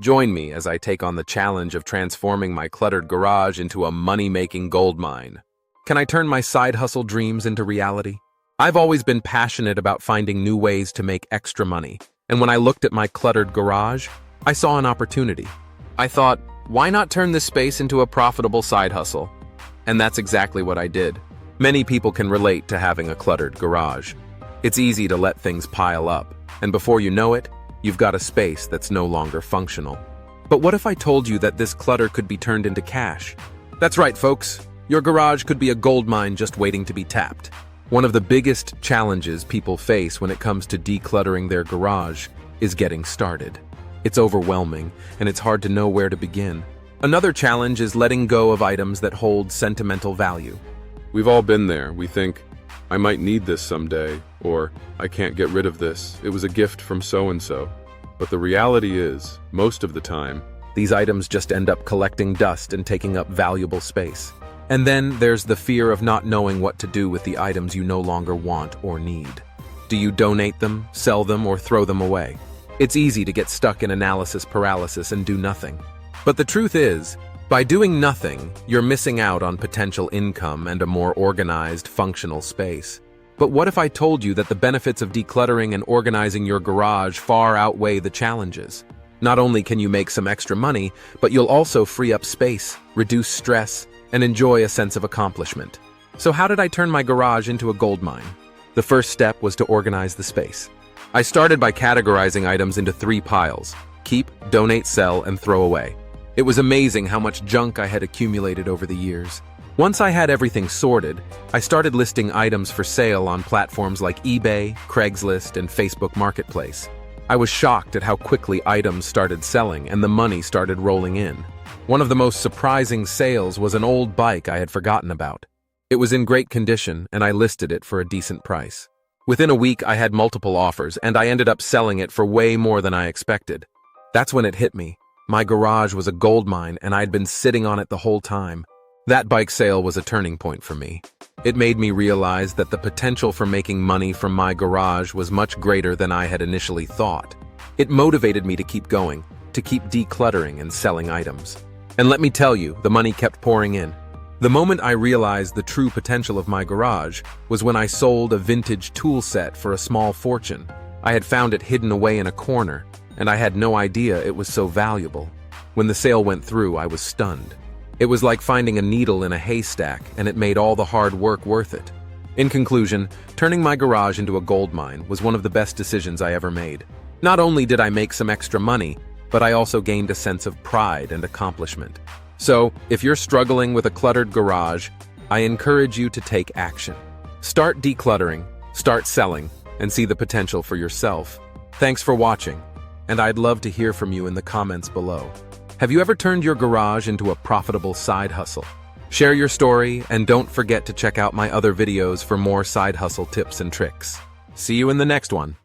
Join me as I take on the challenge of transforming my cluttered garage into a money-making gold mine. Can I turn my side hustle dreams into reality? I've always been passionate about finding new ways to make extra money, and when I looked at my cluttered garage, I saw an opportunity. I thought, why not turn this space into a profitable side hustle? And that's exactly what I did. Many people can relate to having a cluttered garage. It's easy to let things pile up, and before you know it, you've got a space that's no longer functional. But what if I told you that this clutter could be turned into cash? That's right, folks. Your garage could be a gold mine just waiting to be tapped. One of the biggest challenges people face when it comes to decluttering their garage is getting started. It's overwhelming, and it's hard to know where to begin. Another challenge is letting go of items that hold sentimental value. We've all been there. We think, I might need this someday, or I can't get rid of this. It was a gift from so-and-so. But the reality is, most of the time, these items just end up collecting dust and taking up valuable space. And then there's the fear of not knowing what to do with the items you no longer want or need. Do you donate them, sell them, or throw them away? It's easy to get stuck in analysis paralysis and do nothing. But the truth is, by doing nothing, you're missing out on potential income and a more organized, functional space. But what if I told you that the benefits of decluttering and organizing your garage far outweigh the challenges? Not only can you make some extra money, but you'll also free up space, reduce stress, and enjoy a sense of accomplishment. So how did I turn my garage into a gold mine? The first step was to organize the space. I started by categorizing items into 3 piles: keep, donate, sell, and throw away. It was amazing how much junk I had accumulated over the years. Once I had everything sorted, I started listing items for sale on platforms like eBay, Craigslist, and Facebook Marketplace. I was shocked at how quickly items started selling and the money started rolling in. One of the most surprising sales was an old bike I had forgotten about. It was in great condition, and I listed it for a decent price. Within a week, I had multiple offers, and I ended up selling it for way more than I expected. That's when it hit me. My garage was a gold mine, and I'd been sitting on it the whole time. That bike sale was a turning point for me. It made me realize that the potential for making money from my garage was much greater than I had initially thought. It motivated me to keep going, to keep decluttering and selling items. And let me tell you, the money kept pouring in. The moment I realized the true potential of my garage was when I sold a vintage tool set for a small fortune. I had found it hidden away in a corner, and I had no idea it was so valuable. When the sale went through, I was stunned. It was like finding a needle in a haystack, and it made all the hard work worth it. In conclusion, turning my garage into a gold mine was one of the best decisions I ever made. Not only did I make some extra money, but I also gained a sense of pride and accomplishment. So, if you're struggling with a cluttered garage, I encourage you to take action. Start decluttering, start selling, and see the potential for yourself. Thanks for watching, and I'd love to hear from you in the comments below. Have you ever turned your garage into a profitable side hustle? Share your story, and don't forget to check out my other videos for more side hustle tips and tricks. See you in the next one.